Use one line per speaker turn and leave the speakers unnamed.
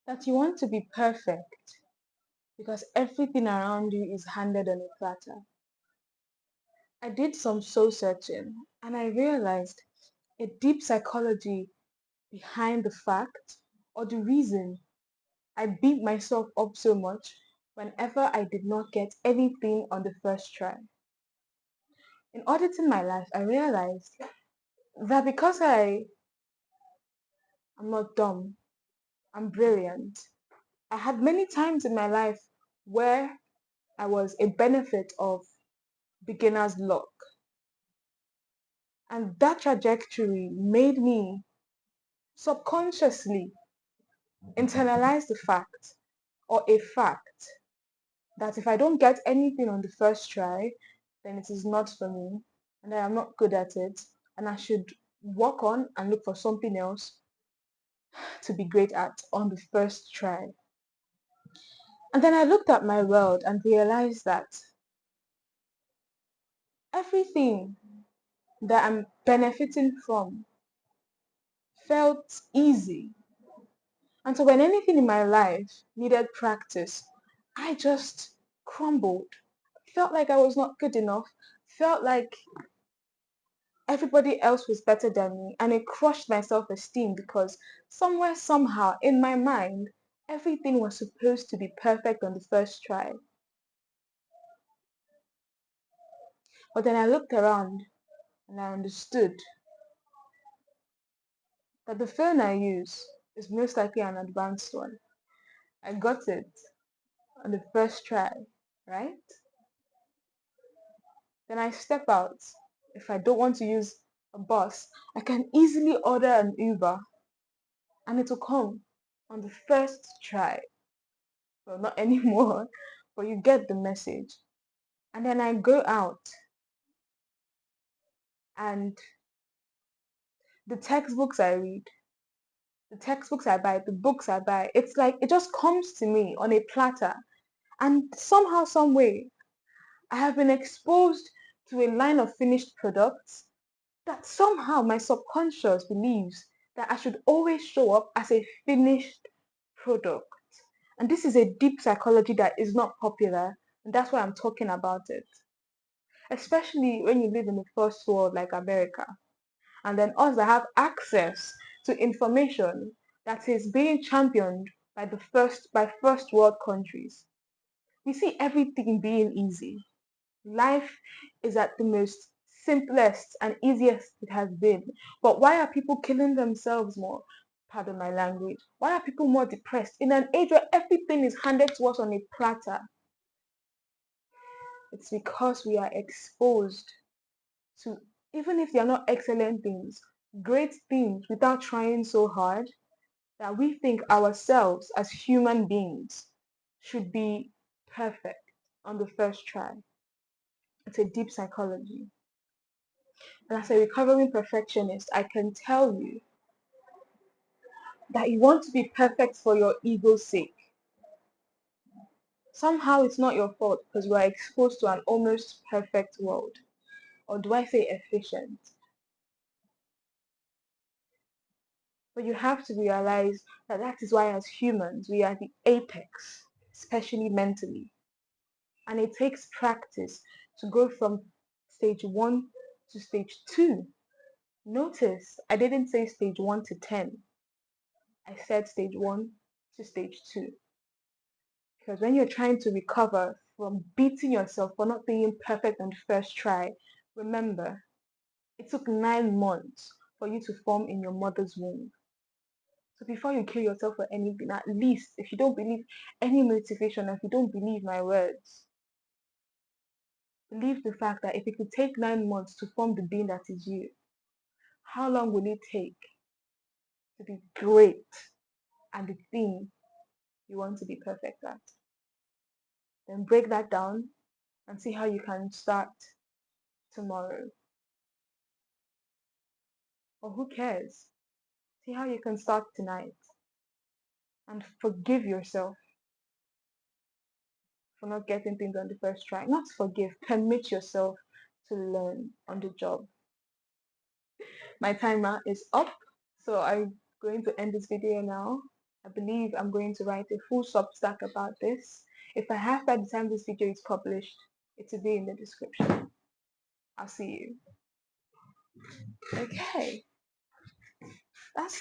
that you want to be perfect because everything around you is handed on a platter. I did some soul searching and I realized a deep psychology behind the fact or the reason I beat myself up so much whenever I did not get anything on the first try. In auditing my life, I realized that because I am not dumb, I'm brilliant. I had many times in my life where I was a benefit of beginner's luck. And that trajectory made me subconsciously internalize the fact or a fact that if I don't get anything on the first try, then it is not for me and I am not good at it and I should work on and look for something else to be great at on the first try. And then I looked at my world and realized that everything that I'm benefiting from felt easy. And so when anything in my life needed practice, I just crumbled. Felt like I was not good enough. Felt like everybody else was better than me. And it crushed my self-esteem because somewhere, somehow, in my mind, everything was supposed to be perfect on the first try. But then I looked around and I understood that the phone I use is most likely an advanced one. I got it on the first try, right? Then I step out. If I don't want to use a bus, I can easily order an Uber and it will come on the first try. Well, not anymore, but you get the message. And then I go out and the textbooks I read, the textbooks I buy, the books I buy, it's like it just comes to me on a platter. And somehow, some way, I have been exposed to a line of finished products that somehow my subconscious believes that I should always show up as a finished product. And this is a deep psychology that is not popular, and that's why I'm talking about it. Especially when you live in the first world like America, and then us that have access to information that is being championed by first world countries. We see everything being easy. Life is at the most simplest and easiest it has been. But why are people killing themselves more? Pardon my language. Why are people more depressed in an age where everything is handed to us on a platter? It's because we are exposed to, even if they are not excellent things, great things without trying so hard, that we think ourselves as human beings should be perfect on the first try. It's a deep psychology. And as a recovering perfectionist, I can tell you that you want to be perfect for your ego's sake. Somehow it's not your fault because we are exposed to an almost perfect world. Or do I say efficient? But you have to realize that that is why as humans we are the apex, especially mentally. And it takes practice to go from stage 1 to stage 2. Notice I didn't say stage 1 to 10. I said stage 1 to stage 2. Because when you're trying to recover from beating yourself for not being perfect on the first try, remember, it took 9 months for you to form in your mother's womb. So before you kill yourself for anything, at least if you don't believe any motivation, if you don't believe my words, believe the fact that if it could take 9 months to form the being that is you, how long will it take to be great at the thing you want to be perfect at? Then break that down and see how you can start tomorrow. Or who cares? See how you can start tonight and forgive yourself for not getting things on the first try. Not forgive, permit yourself to learn on the job. My timer is up, so I'm going to end this video now. I believe I'm going to write a full substack about this. If I have by the time this video is published, it will be in the description. I'll see you. Okay, that's